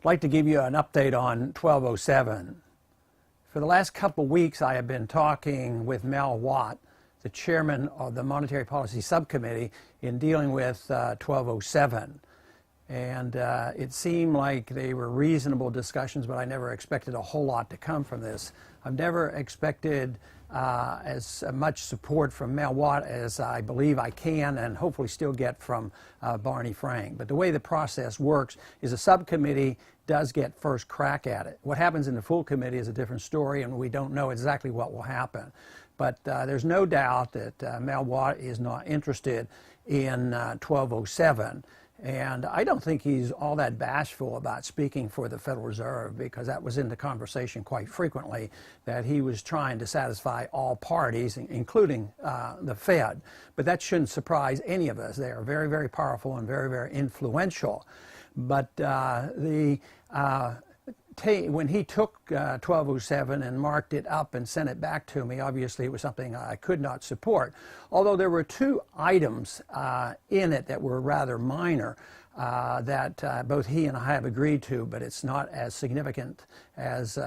I'd like to give you an update on 1207. For the last couple of weeks, I have been talking with Mel Watt, the chairman of the Monetary Policy Subcommittee, in dealing with 1207. And it seemed like they were reasonable discussions, but I never expected a whole lot to come from this. I've never expected as much support from Mel Watt as I believe I can and hopefully still get from Barney Frank. But the way the process works is a subcommittee does get first crack at it. What happens in the full committee is a different story, and we don't know exactly what will happen. But there's no doubt that Mel Watt is not interested in 1207. And I don't think he's all that bashful about speaking for the Federal Reserve, because that was in the conversation quite frequently, that he was trying to satisfy all parties, including the Fed. But that shouldn't surprise any of us. They are very, very powerful and very, very influential. But when he took 1207 and marked it up and sent it back to me, obviously it was something I could not support. Although there were two items in it that were rather minor that both he and I have agreed to, but it's not as significant as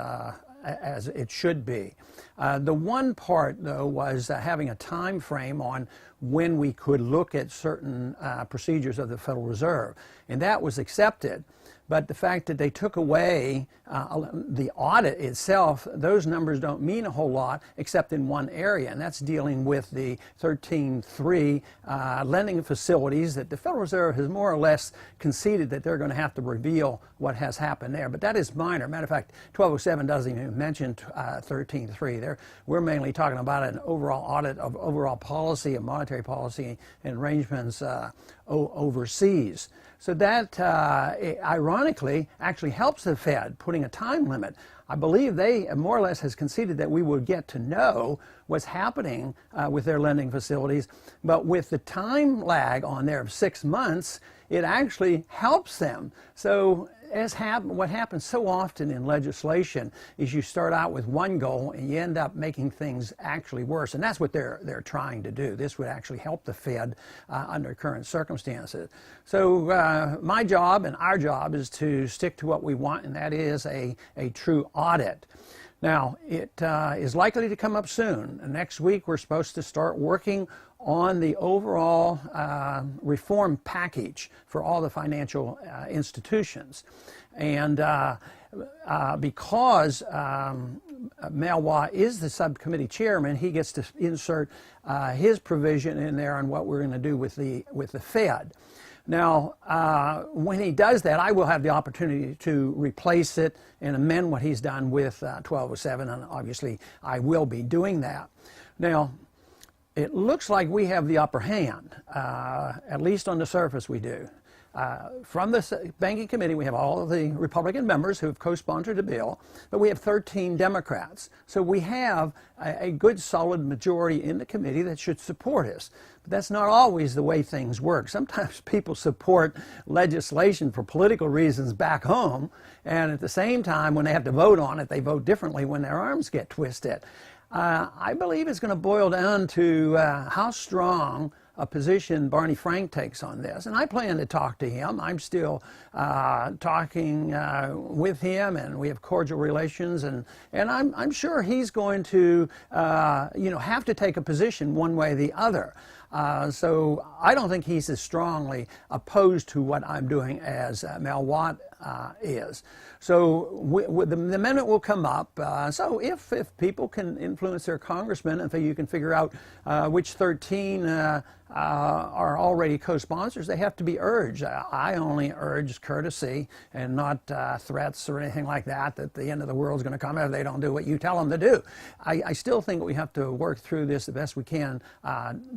it should be. The one part, though, was having a time frame on when we could look at certain procedures of the Federal Reserve, and that was accepted. But the fact that they took away the audit itself, those numbers don't mean a whole lot except in one area, and that's dealing with the 13.3 lending facilities that the Federal Reserve has more or less conceded that they're going to have to reveal what has happened there. But that is minor. Matter of fact, 1207 doesn't even mention 13.3. We're mainly talking about an overall audit of overall policy, of monetary policy and arrangements overseas. So that, ironically, actually helps the Fed, putting a time limit. I believe they more or less has conceded that we will get to know what's happening with their lending facilities. But with the time lag on there of 6 months, it actually helps them. So what happens so often in legislation is you start out with one goal and you end up making things actually worse. And that's what they're trying to do. This would actually help the Fed under current circumstances. So my job and our job is to stick to what we want, and that is a true audit. Now, it is likely to come up soon. Next week, we're supposed to start working on the overall reform package for all the financial institutions. And because Mel Watt is the subcommittee chairman, he gets to insert his provision in there on what we're going to do with the Fed. Now, when he does that, I will have the opportunity to replace it and amend what he's done with 1207, and obviously I will be doing that. Now, it looks like we have the upper hand, at least on the surface we do. From the Banking Committee, we have all of the Republican members who have co-sponsored the bill, but we have 13 Democrats. So we have a good solid majority in the committee that should support us. But that's not always the way things work. Sometimes people support legislation for political reasons back home, and at the same time, when they have to vote on it, they vote differently when their arms get twisted. I believe it's going to boil down to how strong a position Barney Frank takes on this, and I plan to talk to him. I'm still talking with him, and we have cordial relations, and I'm sure he's going to have to take a position one way or the other. So I don't think he's as strongly opposed to what I'm doing as Mel Watt is. So the amendment will come up. So if people can influence their congressman, if you can figure out which 13 are already co-sponsors, they have to be urged. I only urge courtesy and not threats or anything like that the end of the world is going to come if they don't do what you tell them to do. I still think we have to work through this the best we can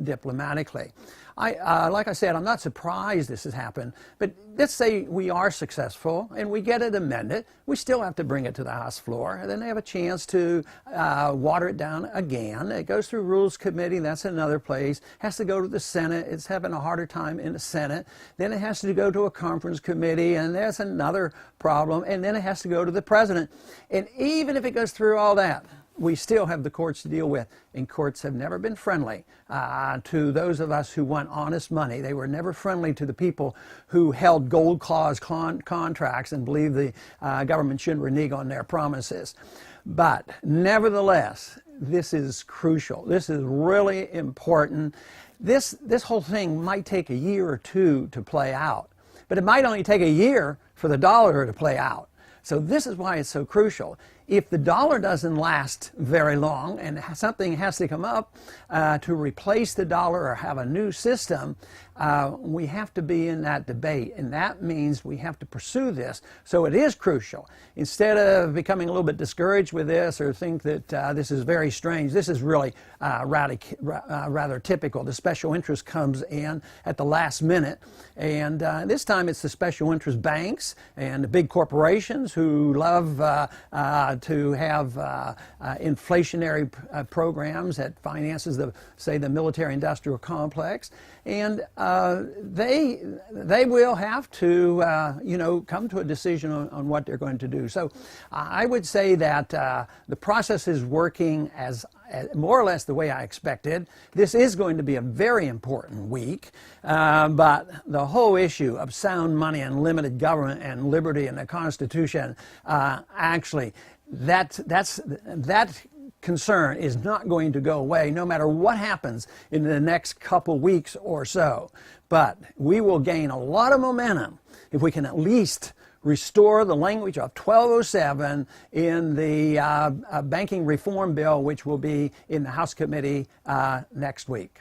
diplomatically. Like I said, I'm not surprised this has happened, but let's say we are successful and we get it amended. We still have to bring it to the House floor, and then they have a chance to water it down again. It goes through Rules Committee, that's another place. Has to go to the Senate. It's having a harder time in the Senate. Then it has to go to a conference committee, and that's another problem. And then it has to go to the President. And even if it goes through all that, we still have the courts to deal with, and courts have never been friendly to those of us who want honest money. They were never friendly to the people who held gold clause contracts and believed the government shouldn't renege on their promises. But nevertheless, this is crucial. This is really important. This whole thing might take a year or two to play out, but it might only take a year for the dollar to play out. So this is why it's so crucial. If the dollar doesn't last very long and something has to come up to replace the dollar or have a new system, we have to be in that debate, and that means we have to pursue this. So it is crucial. Instead of becoming a little bit discouraged with this or think that this is very strange, this is really rather typical. The special interest comes in at the last minute, and this time it's the special interest banks and the big corporations who love to have inflationary programs that finances say the military-industrial complex, and they will have to come to a decision on what they're going to do. So I would say that the process is working as more or less the way I expected. This is going to be a very important week, but the whole issue of sound money and limited government and liberty and the Constitution, actually, that concern is not going to go away no matter what happens in the next couple weeks or so. But we will gain a lot of momentum if we can at least restore the language of 1207 in the banking reform bill, which will be in the House committee next week.